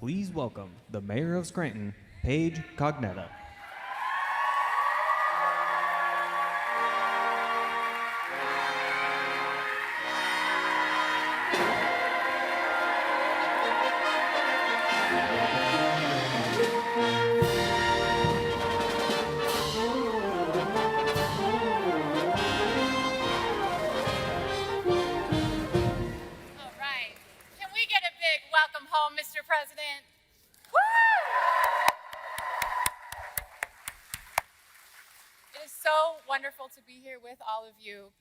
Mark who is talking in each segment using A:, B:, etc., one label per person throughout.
A: Please welcome the Mayor of Scranton, Paige Cognetta.
B: Welcome home, Mr. President. Woo! It is so wonderful to be here with all of you.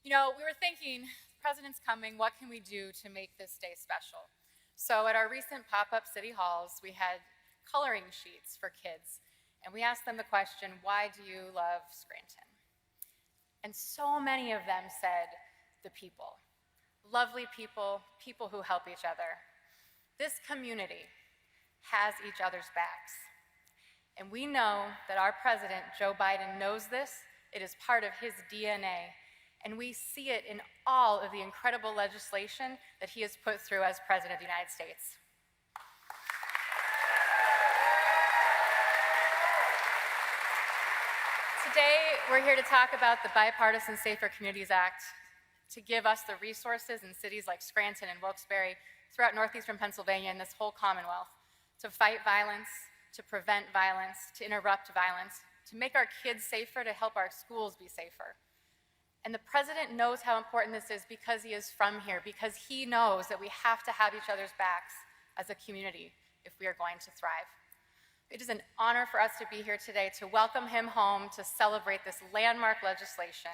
B: You know, we were thinking, the President's coming, what can we do to make this day special? So at our recent pop-up city halls, we had coloring sheets for kids, and we asked them the question, why do you love Scranton? And so many of them said, the people. Lovely people, people who help each other. This community has each other's backs. And we know that our president, Joe Biden, knows this. It is part of his DNA. And we see it in all of the incredible legislation that he has put through as President of the United States. Today, we're here to talk about the Bipartisan Safer Communities Act to give us the resources in cities like Scranton and Wilkes-Barre throughout northeastern Pennsylvania and this whole Commonwealth to fight violence, to prevent violence, to interrupt violence, to make our kids safer, to help our schools be safer. And the president knows how important this is because he is from here, because he knows that we have to have each other's backs as a community if we are going to thrive. It is an honor for us to be here today to welcome him home, to celebrate this landmark legislation.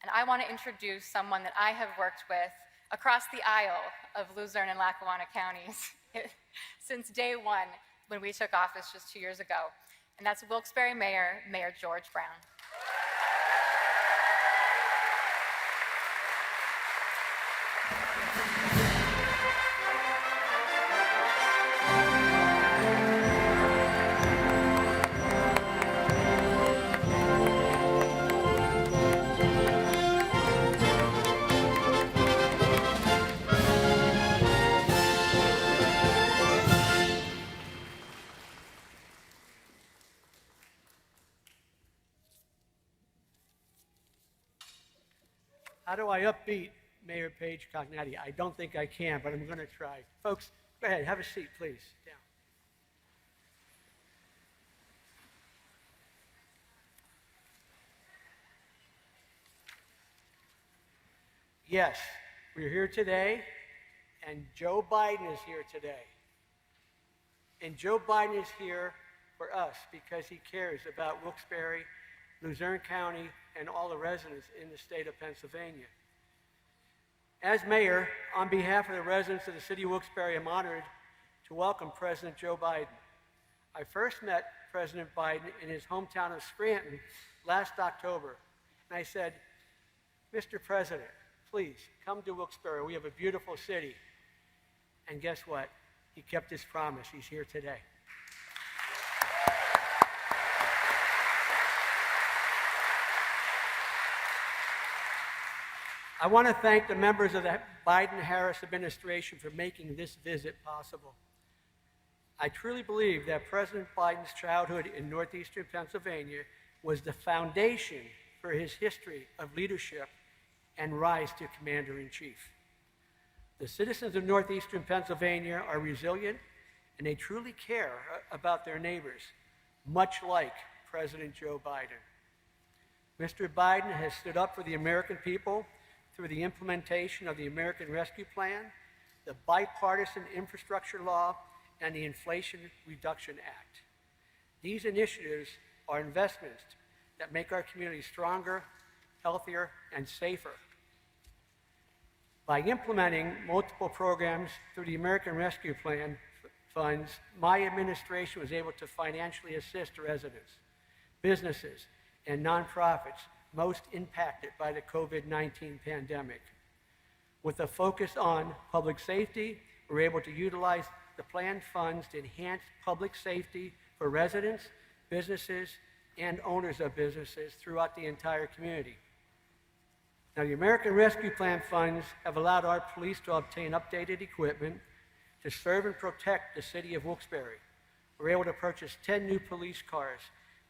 B: And I want to introduce someone that I have worked with across the aisle of Luzerne and Lackawanna counties since day one when we took office just 2 years ago. And that's Wilkes-Barre Mayor, Mayor George Brown.
C: How do I upbeat Mayor Paige Cognetta? I don't think I can, but I'm going to try. Folks, go ahead, have a seat, please. Down. Yes, we're here today, and Joe Biden is here today. And Joe Biden is here for us because he cares about Wilkes-Barre, Luzerne County, and all the residents in the state of Pennsylvania. As mayor, on behalf of the residents of the city of Wilkes-Barre, I'm honored to welcome President Joe Biden. I first met President Biden in his hometown of Scranton last October, and I said, Mr. President, please come to Wilkes-Barre. We have a beautiful city. And guess what? He kept his promise. He's here today. I want to thank the members of the Biden-Harris administration for making this visit possible. I truly believe that President Biden's childhood in northeastern Pennsylvania was the foundation for his history of leadership and rise to commander-in-chief. The citizens of northeastern Pennsylvania are resilient, and they truly care about their neighbors, much like President Joe Biden. Mr. Biden has stood up for the American people through the implementation of the American Rescue Plan, the Bipartisan Infrastructure Law, and the Inflation Reduction Act. These initiatives are investments that make our community stronger, healthier, and safer. By implementing multiple programs through the American Rescue Plan funds, my administration was able to financially assist residents, businesses, and nonprofits most impacted by the COVID-19 pandemic. With a focus on public safety, we're able to utilize the planned funds to enhance public safety for residents, businesses, and owners of businesses throughout the entire community. Now, the American Rescue Plan funds have allowed our police to obtain updated equipment to serve and protect the city of Wilkes-Barre. We're able to purchase 10 new police cars.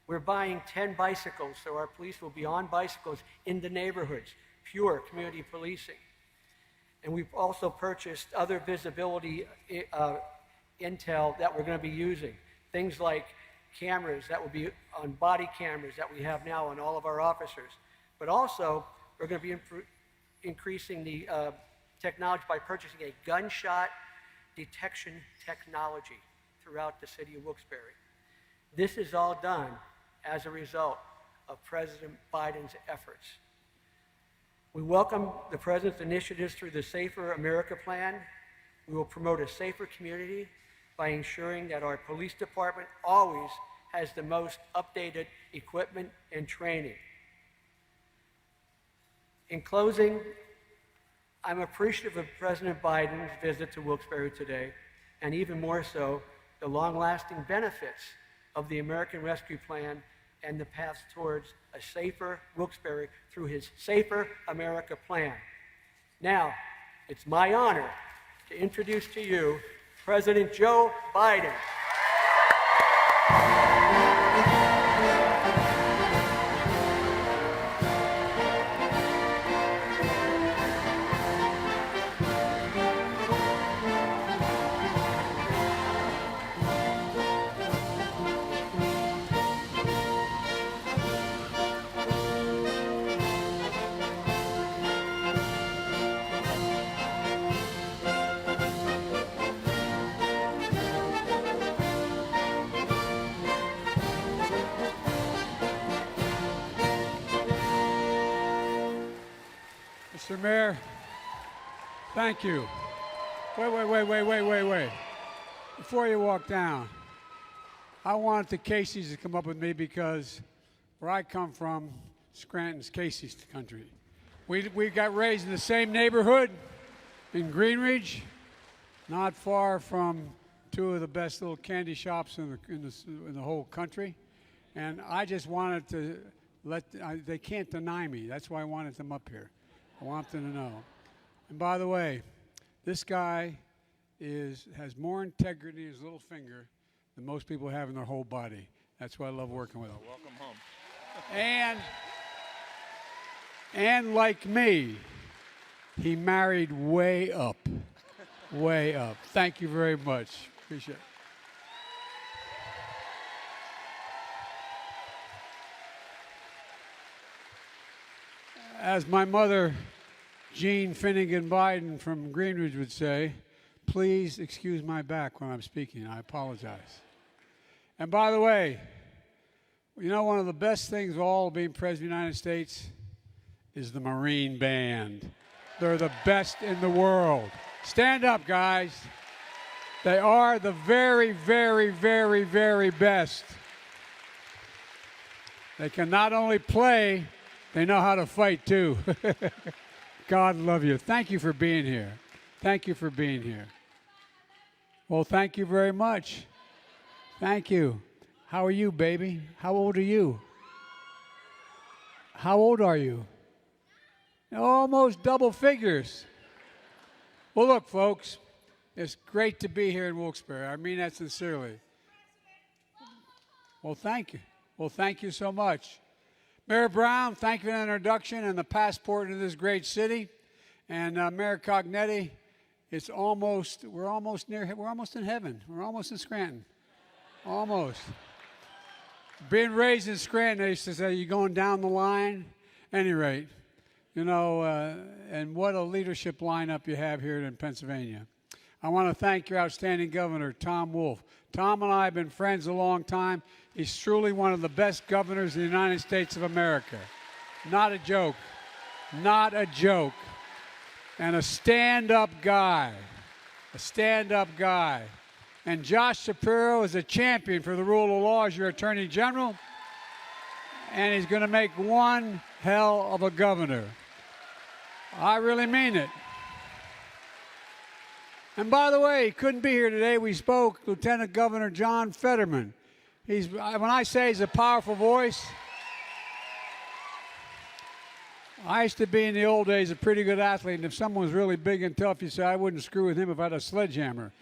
C: We're buying 10 bicycles, so our police will be on bicycles in the neighborhoods, pure community policing. And we've also purchased other visibility intel that we're going to be using. Things like cameras that will be on body cameras that we have now on all of our officers. But also, we're going to be increasing the technology by purchasing a gunshot detection technology throughout the city of Wilkes-Barre. This is all done as a result of President Biden's efforts. We welcome the President's initiatives through the Safer America Plan. We will promote a safer community by ensuring that our police department always has the most updated equipment and training. In closing, I'm appreciative of President Biden's visit to Wilkes-Barre today, and even more so, the long-lasting benefits of the American Rescue Plan and the path towards a safer Wilkes-Barre through his Safer America Plan. Now, it's my honor to introduce to you President Joe Biden.
D: Mr. Mayor, thank you. Wait. Before you walk down, I wanted the Caseys to come up with me because where I come from, Scranton's Casey's country. We got raised in the same neighborhood in Greenridge, not far from two of the best little candy shops in the whole country. And I just wanted to they can't deny me. That's why I wanted them up here. I want them to know. And by the way, this guy has more integrity in his little finger than most people have in their whole body. That's why I love working with him.
E: Welcome home.
D: And like me, he married way up. Way up. Thank you very much. Appreciate it. As my mother, Jean Finnegan Biden from Greenridge would say, please excuse my back when I'm speaking. I apologize. And by the way, you know, one of the best things of all being President of the United States is the Marine Band. They're the best in the world. Stand up, guys. They are the very, very, very, very best. They can not only play, they know how to fight, too. God love you. Thank you for being here. Thank you for being here. Well, thank you very much. Thank you. How are you, baby? How old are you? How old are you? Almost double figures. Well, look, folks, it's great to be here in Wilkes-Barre. I mean that sincerely. Well, thank you. Well, thank you so much. Mayor Brown, thank you for the introduction and the passport into this great city. And Mayor Cognetti, we're almost in heaven. We're almost in Scranton. Almost. Being raised in Scranton, they used to say, you're going down the line. Any rate, you know, and what a leadership lineup you have here in Pennsylvania. I want to thank your outstanding governor, Tom Wolf. Tom and I have been friends a long time. He's truly one of the best governors in the United States of America. Not a joke. Not a joke. And a stand-up guy. A stand-up guy. And Josh Shapiro is a champion for the rule of law as your Attorney General. And he's going to make one hell of a governor. I really mean it. And by the way, he couldn't be here today. We spoke, Lieutenant Governor John Fetterman. When I say he's a powerful voice, I used to be in the old days a pretty good athlete, and if someone was really big and tough, you say, I wouldn't screw with him if I had a sledgehammer.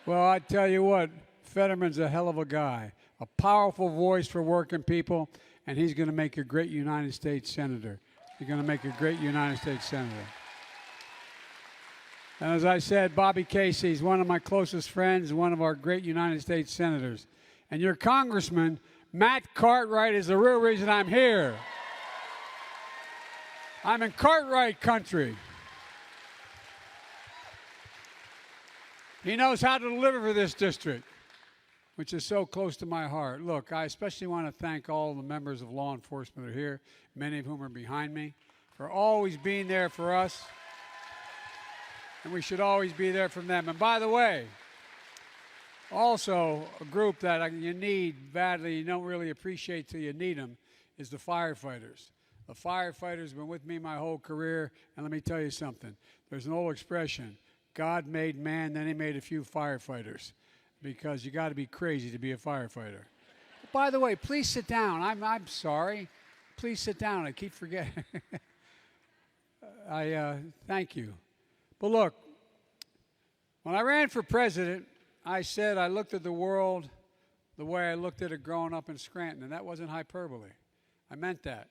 D: Well, I tell you what, Fetterman's a hell of a guy, a powerful voice for working people, and he's going to make a great United States Senator. He's going to make a great United States Senator. And as I said, Bobby Casey is one of my closest friends, one of our great United States Senators. And your Congressman, Matt Cartwright, is the real reason I'm here. I'm in Cartwright country. He knows how to deliver for this district, which is so close to my heart. Look, I especially want to thank all the members of law enforcement that are here, many of whom are behind me, for always being there for us. And we should always be there for them. And by the way, also a group that you need badly, you don't really appreciate till you need them, is the firefighters. The firefighters have been with me my whole career, and let me tell you something. There's an old expression, God made man, then he made a few firefighters, because you got to be crazy to be a firefighter. By the way, please sit down. I'm sorry. Please sit down. I keep forgetting. Thank you. But look, when I ran for president, I said I looked at the world the way I looked at it growing up in Scranton, and that wasn't hyperbole. I meant that.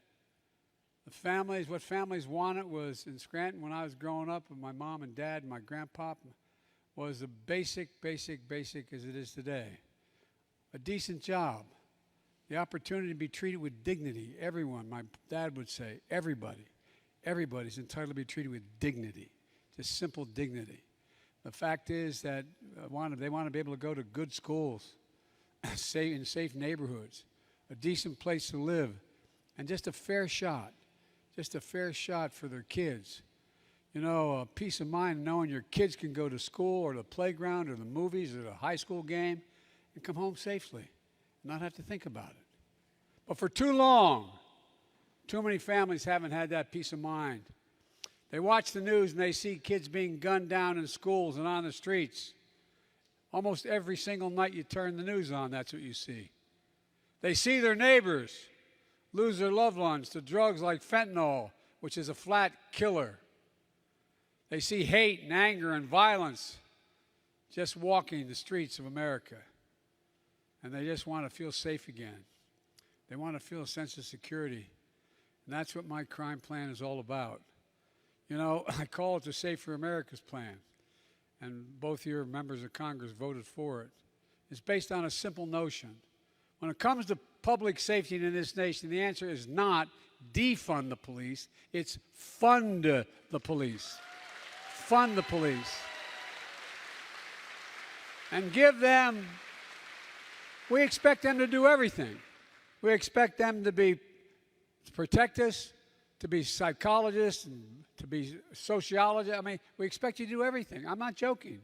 D: What families wanted was in Scranton when I was growing up, with my mom and dad and my grandpa, was the basic as it is today. A decent job, the opportunity to be treated with dignity. Everyone, my dad would say, everybody's entitled to be treated with dignity, just simple dignity. The fact is that they want to be able to go to good schools, in safe neighborhoods, a decent place to live, and just a fair shot for their kids. You know, a peace of mind knowing your kids can go to school or the playground or the movies or the high school game and come home safely and not have to think about it. But for too long, too many families haven't had that peace of mind. They watch the news and they see kids being gunned down in schools and on the streets. Almost every single night you turn the news on, that's what you see. They see their neighbors lose their loved ones to drugs like fentanyl, which is a flat killer. They see hate and anger and violence just walking the streets of America. And they just want to feel safe again. They want to feel a sense of security. And that's what my crime plan is all about. You know, I call it the Safer America's Plan. And both your members of Congress voted for it. It's based on a simple notion. When it comes to public safety in this nation, the answer is not defund the police, it's fund the police. Fund the police. And we expect them to do everything. We expect them to protect us, to be psychologists, and to be sociologists. I mean, we expect you to do everything. I'm not joking.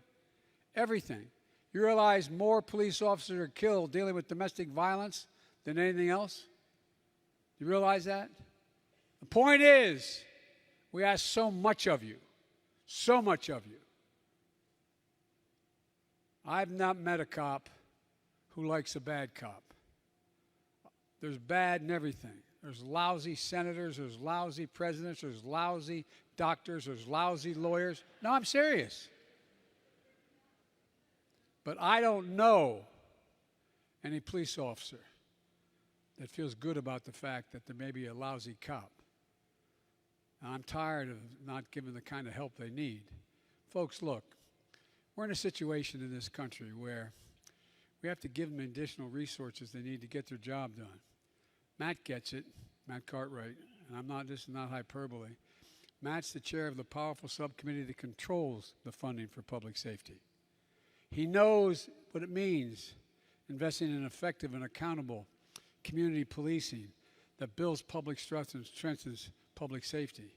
D: Everything. You realize more police officers are killed dealing with domestic violence than anything else? You realize that? The point is, we ask so much of you. So much of you. I've not met a cop who likes a bad cop. There's bad in everything. There's lousy senators, there's lousy presidents, there's lousy doctors, there's lousy lawyers. No, I'm serious. But I don't know any police officer that feels good about the fact that there may be a lousy cop. And I'm tired of not giving the kind of help they need. Folks, look, we're in a situation in this country where we have to give them additional resources they need to get their job done. Matt gets it, Matt Cartwright, and this is not hyperbole. Matt's the chair of the powerful subcommittee that controls the funding for public safety. He knows what it means investing in effective and accountable community policing that builds public trust and strengthens public safety.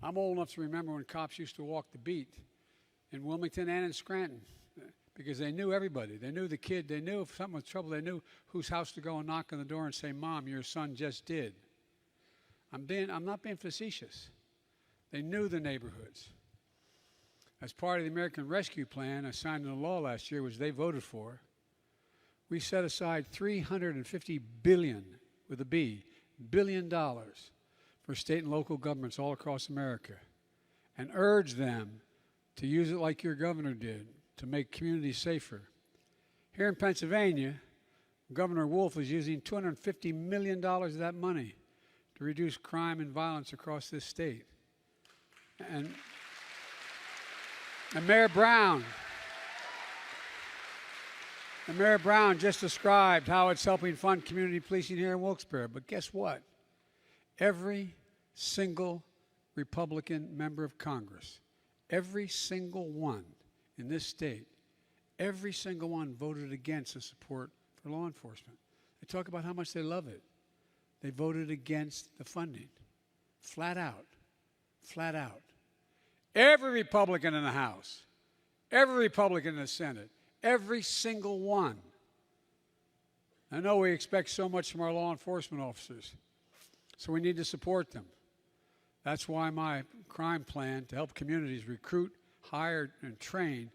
D: I'm old enough to remember when cops used to walk the beat in Wilmington and in Scranton because they knew everybody. They knew the kid. They knew if something was trouble. They knew whose house to go and knock on the door and say, "Mom, your son just did." I'm not being facetious. They knew the neighborhoods. As part of the American Rescue Plan, I signed into law last year, which they voted for, we set aside $350 billion, with a B, $billion for state and local governments all across America and urge them to use it like your governor did, to make communities safer. Here in Pennsylvania, Governor Wolf is using $250 million of that money to reduce crime and violence across this state. And Mayor Brown just described how it's helping fund community policing here in Wilkes-Barre. But guess what? Every single Republican member of Congress, every single one in this state, every single one voted against the support for law enforcement. They talk about how much they love it. They voted against the funding. Flat out. Flat out. Every Republican in the House, every Republican in the Senate, every single one. I know we expect so much from our law enforcement officers, so we need to support them. That's why my crime plan to help communities recruit, hire, and train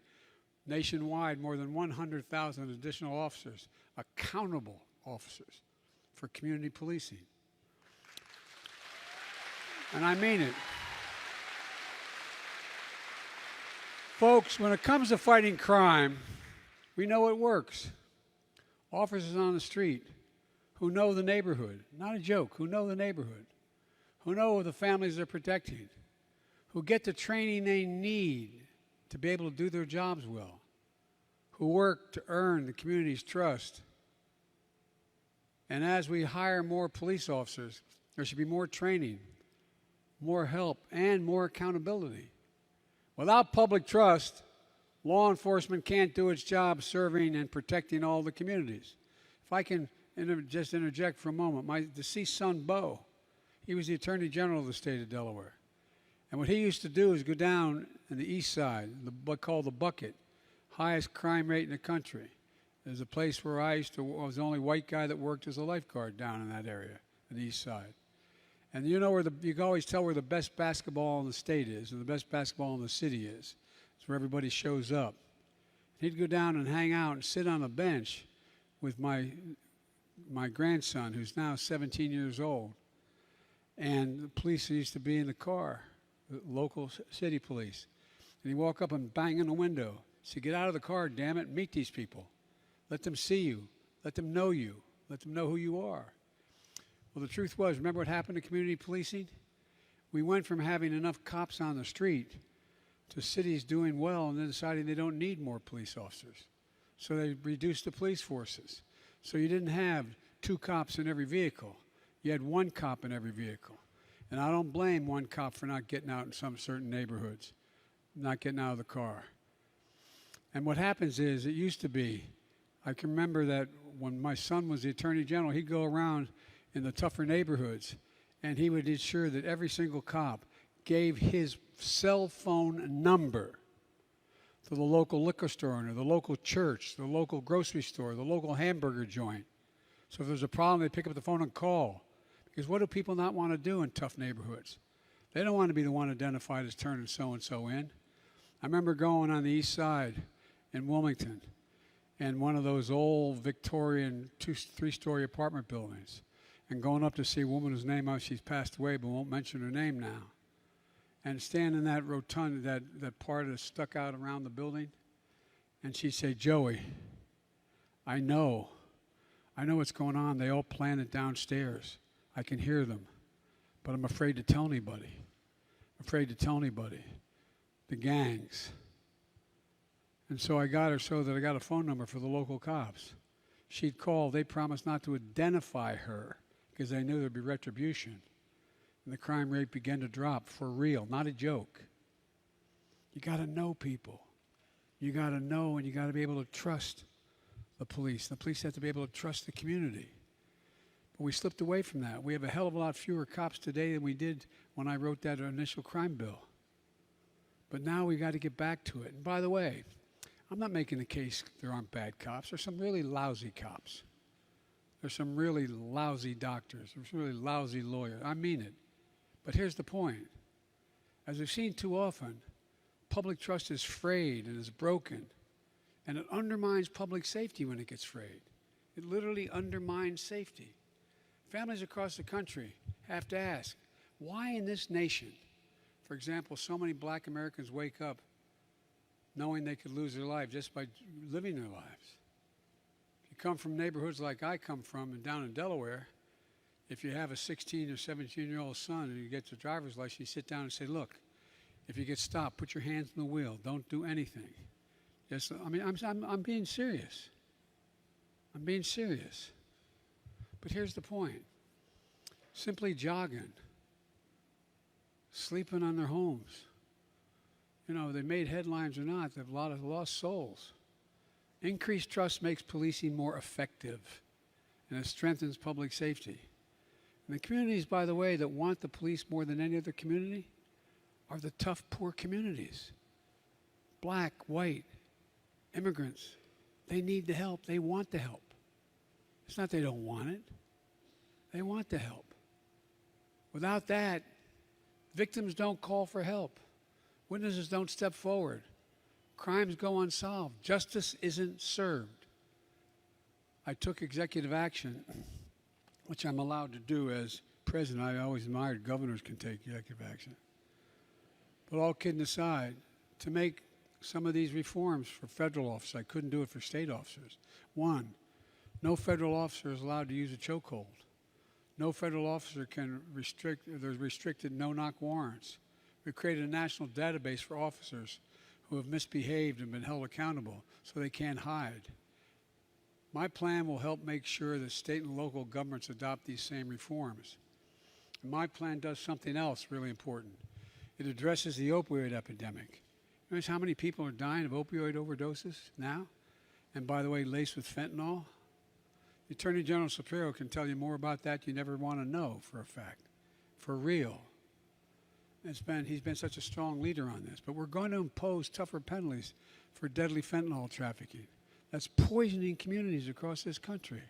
D: nationwide more than 100,000 additional officers, accountable officers, for community policing. And I mean it. Folks, when it comes to fighting crime, we know it works. Officers on the street who know the neighborhood, not a joke, who know the neighborhood, who know the families they're protecting, who get the training they need to be able to do their jobs well, who work to earn the community's trust. And as we hire more police officers, there should be more training, more help, and more accountability. Without public trust, law enforcement can't do its job serving and protecting all the communities. If I can just interject for a moment, my deceased son, Bo, he was the Attorney General of the state of Delaware. And what he used to do is go down in the east side, what's called the Bucket, highest crime rate in the country. There's a place where I was the only white guy that worked as a lifeguard down in that area, on the east side. And you know you can always tell where the best basketball in the state is, and the best basketball in the city is. It's where everybody shows up. He'd go down and hang out and sit on a bench with my grandson, who's now 17 years old. And the police used to be in the car, the local city police. And he'd walk up and bang on the window. Say, "Get out of the car, damn it, meet these people. Let them see you. Let them know you. Let them know who you are." Well, the truth was, remember what happened to community policing? We went from having enough cops on the street to cities doing well and then deciding they don't need more police officers. So they reduced the police forces. So you didn't have 2 cops in every vehicle. You had 1 cop in every vehicle. And I don't blame 1 cop for not getting out in some certain neighborhoods, not getting out of the car. And what happens is, it used to be, I can remember that when my son was the Attorney General, he'd go around in the tougher neighborhoods, and he would ensure that every single cop gave his cell phone number to the local liquor store owner, the local church, the local grocery store, the local hamburger joint. So if there's a problem, they'd pick up the phone and call. Because what do people not want to do in tough neighborhoods? They don't want to be the one identified as turning so-and-so in. I remember going on the east side in Wilmington in one of those old Victorian 2-3-story apartment buildings, and going up to see a woman whose name she's passed away, but won't mention her name now, and stand in that rotunda, that part that stuck out around the building, and she'd say, "Joey, I know what's going on. They all plan it downstairs. I can hear them, but I'm afraid to tell anybody. I'm afraid to tell anybody. The gangs." And so I got her so that I got a phone number for the local cops. She'd call. They promised not to identify her because they knew there'd be retribution. And the crime rate began to drop for real, not a joke. You got to know people. You got to know, and you got to be able to trust the police. The police have to be able to trust the community. But we slipped away from that. We have a hell of a lot fewer cops today than we did when I wrote that initial crime bill. But now we got to get back to it. And by the way, I'm not making the case there aren't bad cops. There's some really lousy cops. There's some really lousy doctors. There's really lousy lawyers. I mean it. But here's the point. As we've seen too often, public trust is frayed and is broken. And it undermines public safety when it gets frayed. It literally undermines safety. Families across the country have to ask, why in this nation, for example, so many black Americans wake up knowing they could lose their life just by living their lives. If you come from neighborhoods like I come from and down in Delaware, if you have a 16 or 17-year-old son and you get your driver's license, you sit down and say, look, if you get stopped, put your hands on the wheel. Don't do anything. Yes, I mean, I'm being serious. I'm being serious. But here's the point. Simply jogging, sleeping on their homes. You know, they made headlines or not, they have a lot of lost souls. Increased trust makes policing more effective, and it strengthens public safety. And the communities, by the way, that want the police more than any other community are the tough, poor communities. Black, white, immigrants. They need the help. They want the help. It's not they don't want it. They want the help. Without that, victims don't call for help. Witnesses don't step forward. Crimes go unsolved. Justice isn't served. I took executive action, which I'm allowed to do as president. I always admired governors can take executive action. But all kidding aside, to make some of these reforms for federal officers, I couldn't do it for state officers. One, no federal officer is allowed to use a chokehold. No federal officer can there's restricted no-knock warrants. We created a national database for officers who have misbehaved and been held accountable so they can't hide. My plan will help make sure that state and local governments adopt these same reforms. And my plan does something else really important. It addresses the opioid epidemic. You notice how many people are dying of opioid overdoses now? And by the way, laced with fentanyl? The Attorney General Shapiro can tell you more about that you never want to know for a fact, for real. He's been such a strong leader on this. But we're going to impose tougher penalties for deadly fentanyl trafficking. That's poisoning communities across this country.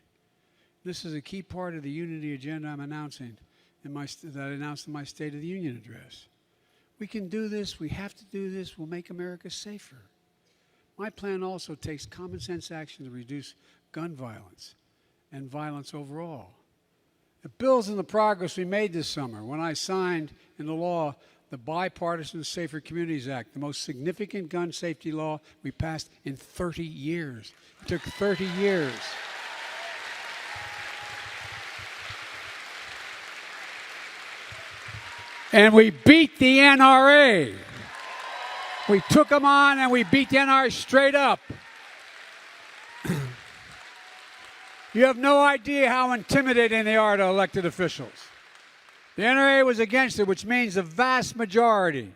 D: This is a key part of the unity agenda I'm announcing that I announced in my State of the Union address. We can do this. We have to do this. We'll make America safer. My plan also takes common sense action to reduce gun violence and violence overall. It builds on the progress we made this summer when I signed into law the Bipartisan Safer Communities Act, the most significant gun safety law we passed in 30 years. It took 30 years. And we beat the NRA. We took them on and we beat the NRA straight up. You have no idea how intimidating they are to elected officials. The NRA was against it, which means the vast majority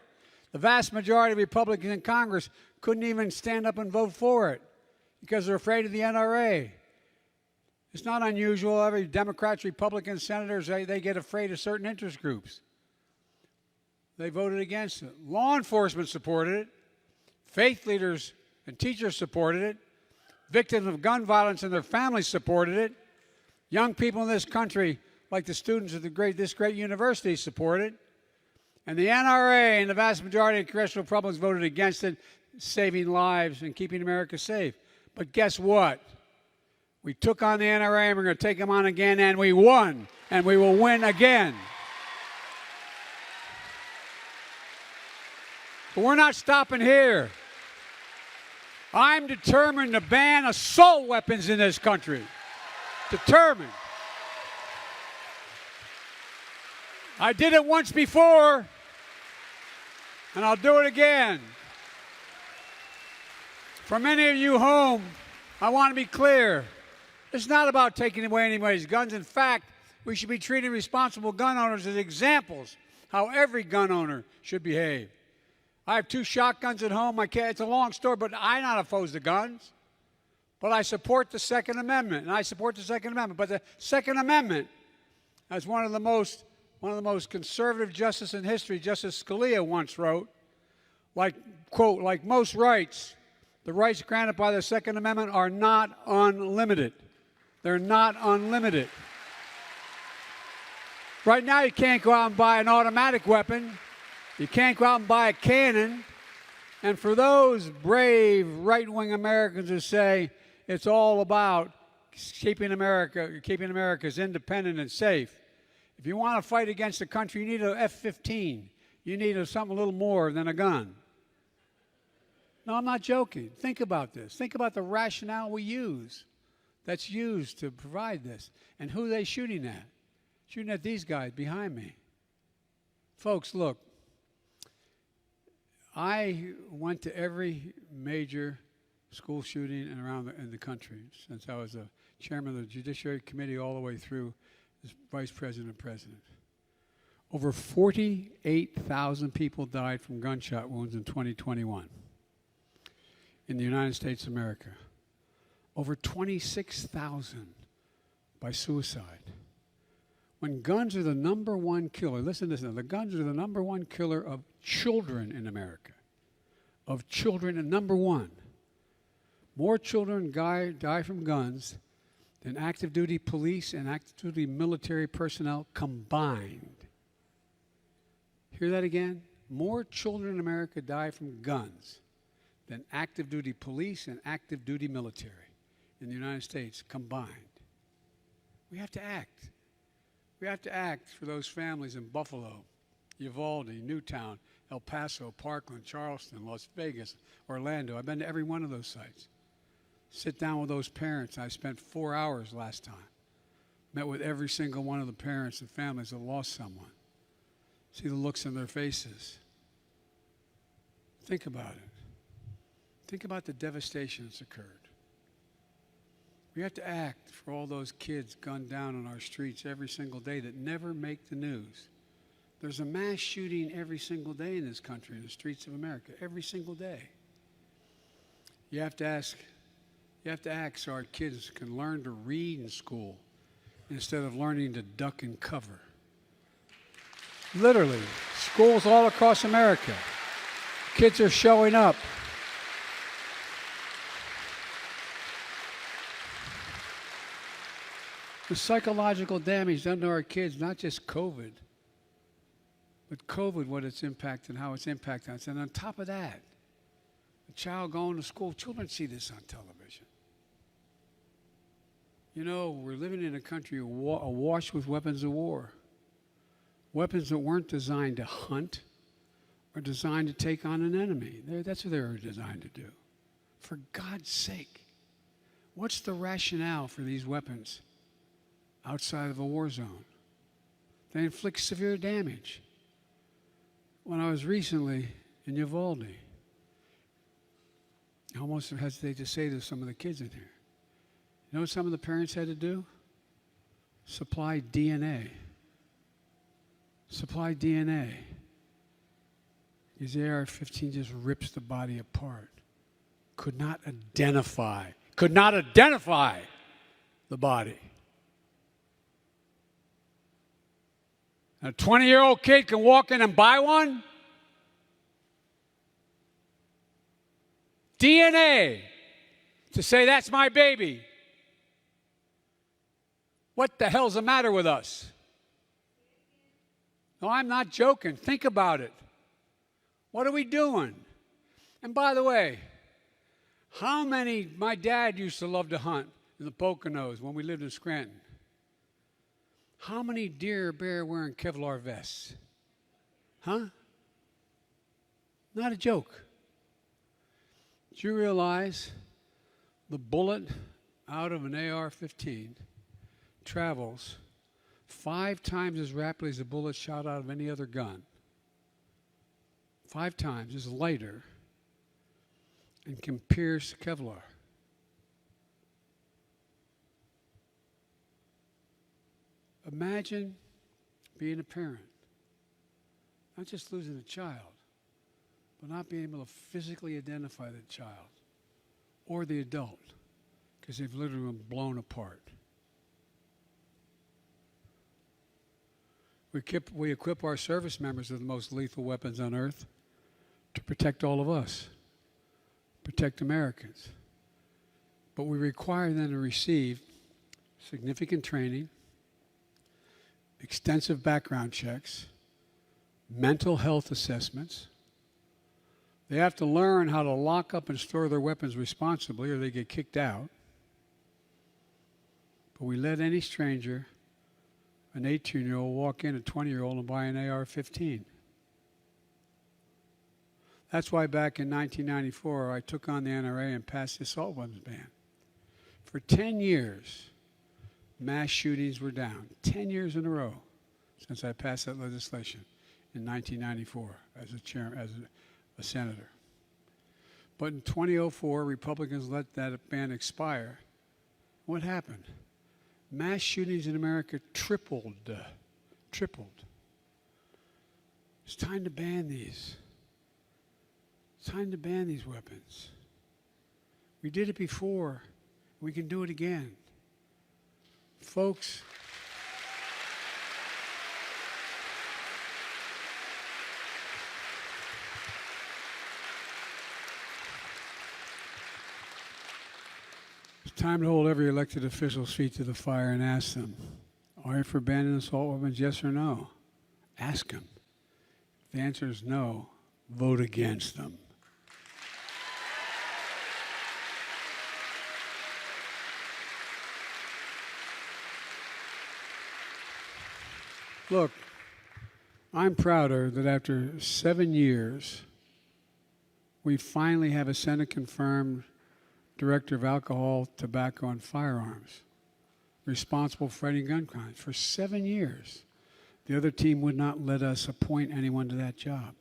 D: of Republicans in Congress couldn't even stand up and vote for it because they're afraid of the NRA. It's not unusual. Every Democrats, Republicans, senators, they get afraid of certain interest groups. They voted against it. Law enforcement supported it. Faith leaders and teachers supported it. Victims of gun violence and their families supported it. Young people in this country, like the students of this great university, supported it. And the NRA and the vast majority of congressional Republicans voted against it, saving lives and keeping America safe. But guess what? We took on the NRA and we're going to take them on again, and we won, and we will win again. But we're not stopping here. I'm determined to ban assault weapons in this country. Determined. I did it once before, and I'll do it again. For many of you home, I want to be clear. It's not about taking away anybody's guns. In fact, we should be treating responsible gun owners as examples how every gun owner should behave. I have 2 shotguns at home. It's a long story, but I'm not opposed to guns. But I support the Second Amendment, But the Second Amendment, as one of the most conservative justices in history, Justice Scalia once wrote, quote, like most rights, the rights granted by the Second Amendment are not unlimited. They're not unlimited. Right now, you can't go out and buy an automatic weapon. You can't go out and buy a cannon. And for those brave right-wing Americans who say it's all about keeping America's independent and safe, if you want to fight against the country, you need an F-15. You need something a little more than a gun. No, I'm not joking. Think about this. Think about the rationale that's used to provide this. And who are they shooting at? Shooting at these guys behind me. Folks, look. I went to every major school shooting and in the country since I was a chairman of the Judiciary Committee all the way through as vice president and president. Over 48,000 people died from gunshot wounds in 2021 in the United States of America. Over 26,000 by suicide. When guns are the number one killer, listen to this now, the guns are the number one killer of children in America. Of children, and number one. More children die from guns than active duty police and active duty military personnel combined. Hear that again? More children in America die from guns than active duty police and active duty military in the United States combined. We have to act. We have to act for those families in Buffalo, Uvalde, Newtown, El Paso, Parkland, Charleston, Las Vegas, Orlando. I've been to every one of those sites. Sit down with those parents. I spent 4 hours last time. Met with every single one of the parents and families that lost someone. See the looks on their faces. Think about it. Think about the devastation that's occurred. We have to act for all those kids gunned down on our streets every single day that never make the news. There's a mass shooting every single day in this country, in the streets of America, every single day. You have to act so our kids can learn to read in school instead of learning to duck and cover. Literally, schools all across America, kids are showing up. The psychological damage done to our kids, not just COVID, but COVID, what its impact and how it's impacted us. And on top of that, a child going to school, children see this on television. You know, we're living in a country awash with weapons of war. Weapons that weren't designed to hunt or designed to take on an enemy. That's what they were designed to do. For God's sake, what's the rationale for these weapons outside of a war zone? They inflict severe damage. When I was recently in Uvalde, I almost hesitate to say to some of the kids in here, you know what some of the parents had to do? Supply DNA. Supply DNA. Because the AR-15 just rips the body apart. Could not identify the body. A 20-year-old kid can walk in and buy one? DNA to say that's my baby. What the hell's the matter with us? No, I'm not joking. Think about it. What are we doing? And by the way, my dad used to love to hunt in the Poconos when we lived in Scranton. How many deer or bear wearing Kevlar vests? Huh? Not a joke. Do you realize the bullet out of an AR-15 travels 5 times as rapidly as a bullet shot out of any other gun? 5 times, is lighter, and can pierce Kevlar. Imagine being a parent, not just losing a child, but not being able to physically identify the child or the adult because they've literally been blown apart. We equip our service members with the most lethal weapons on earth to protect all of us, protect Americans. But we require them to receive significant training, extensive background checks, mental health assessments. They have to learn how to lock up and store their weapons responsibly or they get kicked out. But we let any stranger, an 18-year-old, walk in, a 20-year-old, and buy an AR-15. That's why back in 1994, I took on the NRA and passed the assault weapons ban. For 10 years, mass shootings were down. 10 years in a row since I passed that legislation in 1994 as a senator. But in 2004, Republicans let that ban expire. What happened? Mass shootings in America tripled. It's time to ban these. It's time to ban these weapons. We did it before. We can do it again. Folks, it's time to hold every elected official's feet to the fire and ask them, are you for banning assault weapons, yes or no? Ask them. If the answer is no, vote against them. Look, I'm prouder that after 7 years, we finally have a Senate-confirmed Director of Alcohol, Tobacco, and Firearms responsible for fighting gun crimes. For 7 years, the other team would not let us appoint anyone to that job.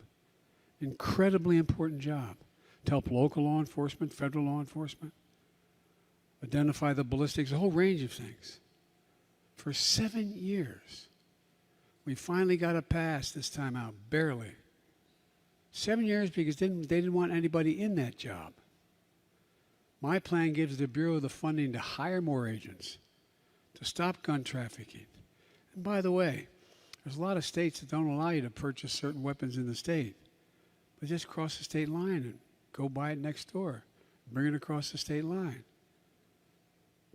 D: Incredibly important job to help local law enforcement, federal law enforcement, identify the ballistics, a whole range of things. For 7 years. We finally got it passed this time out, barely. 7 years because they didn't want anybody in that job. My plan gives the Bureau the funding to hire more agents, to stop gun trafficking. And by the way, there's a lot of states that don't allow you to purchase certain weapons in the state. But just cross the state line and go buy it next door. Bring it across the state line.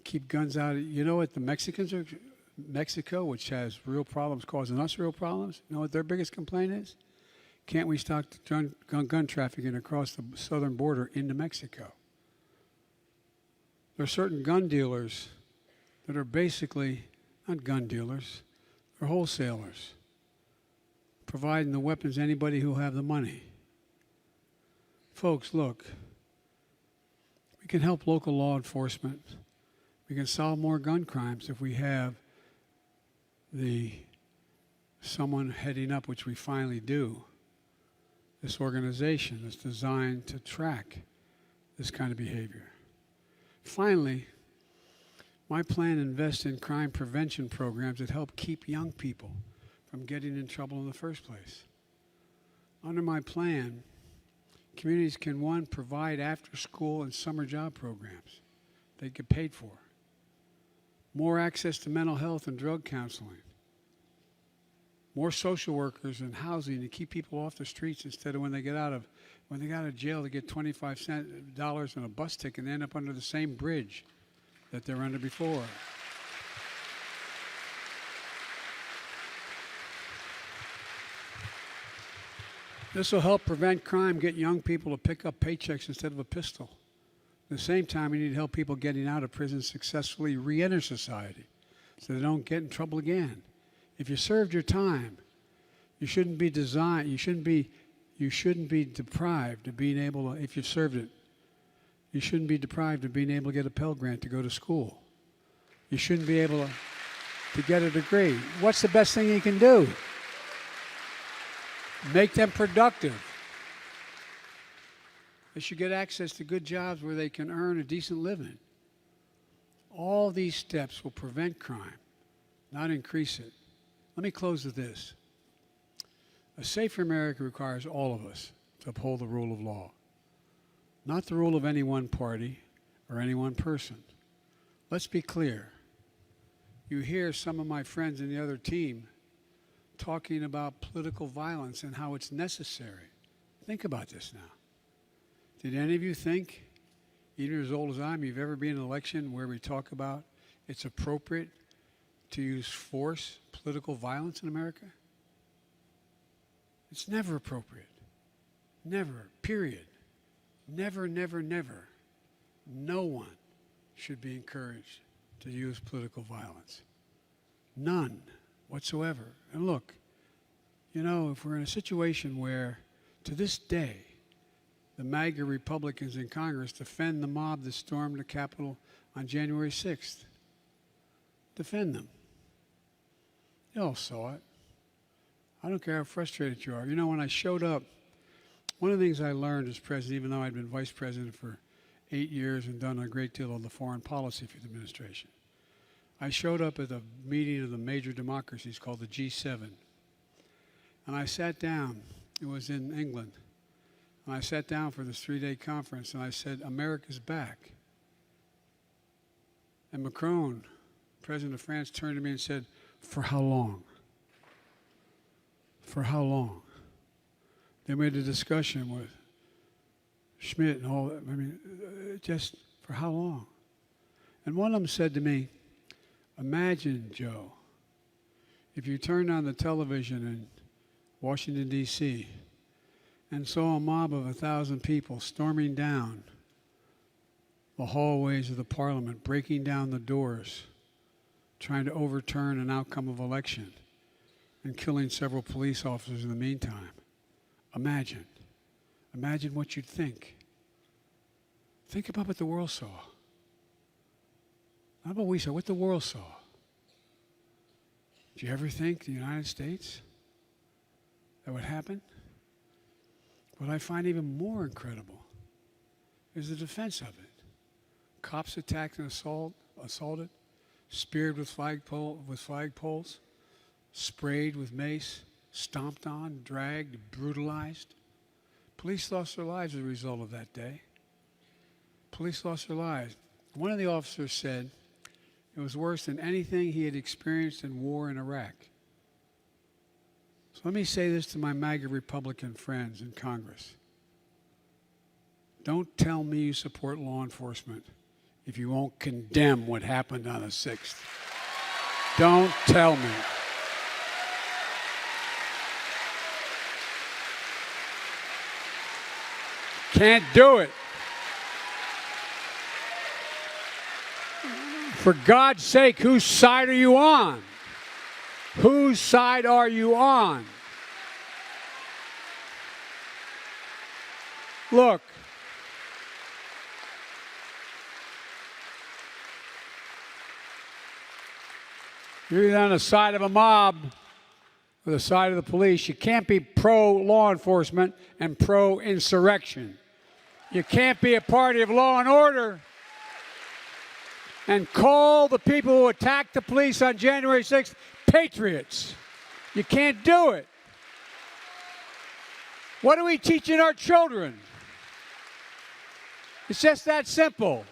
D: Keep guns out. You know what the Mexicans are... Mexico, which has real problems, causing us real problems, you know what their biggest complaint is? Can't we stop gun trafficking across the southern border into Mexico? There are certain gun dealers that are basically not gun dealers, they're wholesalers, providing the weapons to anybody who have the money. Folks, look, we can help local law enforcement. We can solve more gun crimes if we have someone heading up, which we finally do, this organization that's designed to track this kind of behavior. Finally, my plan invests in crime prevention programs that help keep young people from getting in trouble in the first place. Under my plan, communities can, one, provide after-school and summer job programs they get paid for. More access to mental health and drug counseling. More social workers and housing to keep people off the streets instead of when they get out of jail to get $25 and a bus ticket and end up under the same bridge that they were under before. This will help prevent crime, get young people to pick up paychecks instead of a pistol. At the same time, we need to help people getting out of prison successfully re-enter society so they don't get in trouble again. If you served your time, you shouldn't be deprived of being able to, if you've served it, you shouldn't be deprived of being able to get a Pell Grant to go to school. You shouldn't be able to get a degree. What's the best thing you can do? Make them productive. They should get access to good jobs where they can earn a decent living. All these steps will prevent crime, not increase it. Let me close with this. A safer America requires all of us to uphold the rule of law, not the rule of any one party or any one person. Let's be clear. You hear some of my friends in the other team talking about political violence and how it's necessary. Think about this now. Did any of you think, even as old as I am, you've ever been in an election where we talk about it's appropriate to use force, political violence in America? It's never appropriate. Never, period. Never, never, never. No one should be encouraged to use political violence. None whatsoever. And look, you know, if we're in a situation where, to this day, the MAGA Republicans in Congress defend the mob that stormed the Capitol on January 6th. Defend them. You all saw it. I don't care how frustrated you are. You know, when I showed up, one of the things I learned as president, even though I'd been vice president for 8 years and done a great deal of the foreign policy for the administration, I showed up at a meeting of the major democracies called the G7. And I sat down. It was in England. And I sat down for this 3-day conference, and I said, America's back. And Macron, president of France, turned to me and said, for how long? For how long? They made a discussion with Schmidt and all that. I mean, just for how long? And one of them said to me, imagine, Joe, if you turned on the television in Washington, D.C., and saw a mob of 1,000 people storming down the hallways of the parliament, breaking down the doors, trying to overturn an outcome of election, and killing several police officers in the meantime. Imagine. Imagine what you'd think. Think about what the world saw. Not what we saw, what the world saw. Did you ever think the United States that would happen? What I find even more incredible is the defense of it. Cops attacked and assaulted, speared with flagpoles, sprayed with mace, stomped on, dragged, brutalized. Police lost their lives as a result of that day. Police lost their lives. One of the officers said it was worse than anything he had experienced in war in Iraq. So let me say this to my MAGA Republican friends in Congress. Don't tell me you support law enforcement if you won't condemn what happened on the 6th. Don't tell me. Can't do it. For God's sake, whose side are you on? Whose side are you on? Look, you're either on the side of a mob or the side of the police. You can't be pro-law enforcement and pro-insurrection. You can't be a party of law and order and call the people who attacked the police on January 6th patriots. You can't do it. What are we teaching our children? It's just that simple.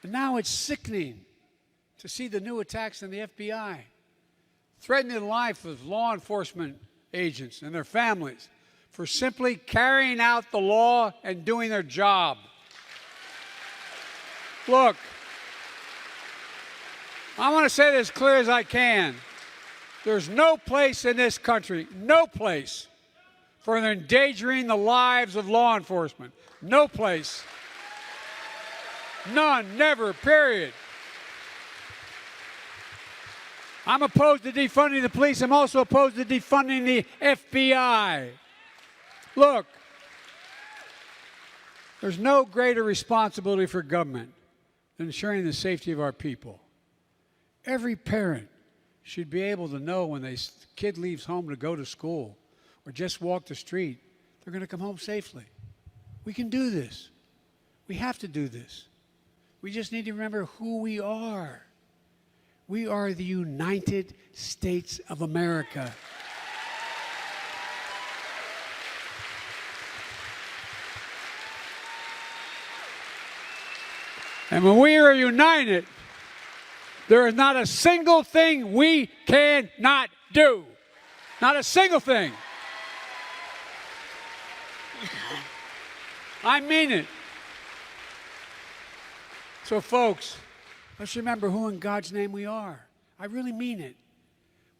D: And now it's sickening to see the new attacks on the FBI, threatening the life of law enforcement agents and their families for simply carrying out the law and doing their job. Look, I want to say this as clear as I can. There's no place in this country, no place, for endangering the lives of law enforcement. No place. None, never, period. I'm opposed to defunding the police. I'm also opposed to defunding the FBI. Look, there's no greater responsibility for government than ensuring the safety of our people. Every parent should be able to know when their kid leaves home to go to school or just walk the street, they're going to come home safely. We can do this. We have to do this. We just need to remember who we are. We are the United States of America. And when we are united, there is not a single thing we cannot do. Not a single thing. I mean it. So, folks, let's remember who in God's name we are. I really mean it.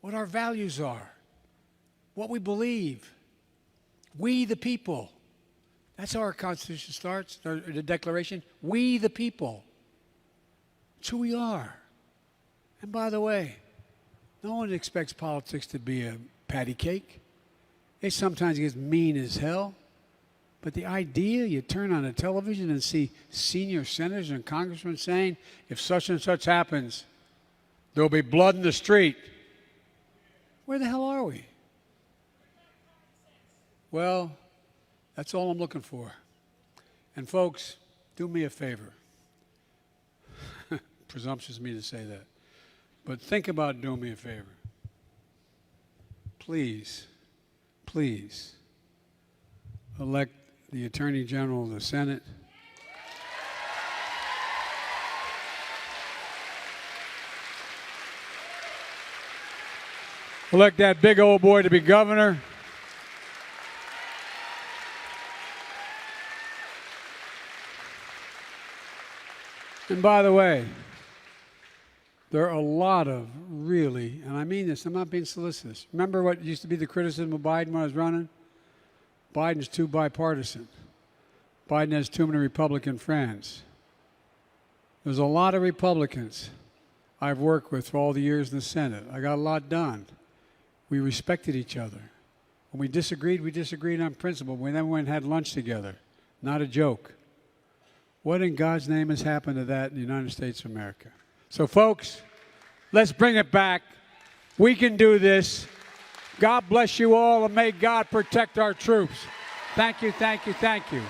D: What our values are. What we believe. We the people. That's how our Constitution starts, the Declaration. We the people. It's who we are. And by the way, no one expects politics to be a patty cake. It sometimes gets mean as hell. But the idea you turn on the television and see senior senators and congressmen saying, if such and such happens, there'll be blood in the street. Where the hell are we? Well, that's all I'm looking for. And folks, do me a favor. Presumptuous of me to say that. But think about doing me a favor. Please, please, elect the Attorney General of the Senate. Elect that big old boy to be governor. And by the way, there are a lot of really, and I mean this, I'm not being solicitous. Remember what used to be the criticism of Biden when I was running? Biden's too bipartisan. Biden has too many Republican friends. There's a lot of Republicans I've worked with for all the years in the Senate. I got a lot done. We respected each other. When we disagreed on principle. We then went and had lunch together. Not a joke. What in God's name has happened to that in the United States of America? So, folks, let's bring it back. We can do this. God bless you all, and may God protect our troops. Thank you, thank you, thank you.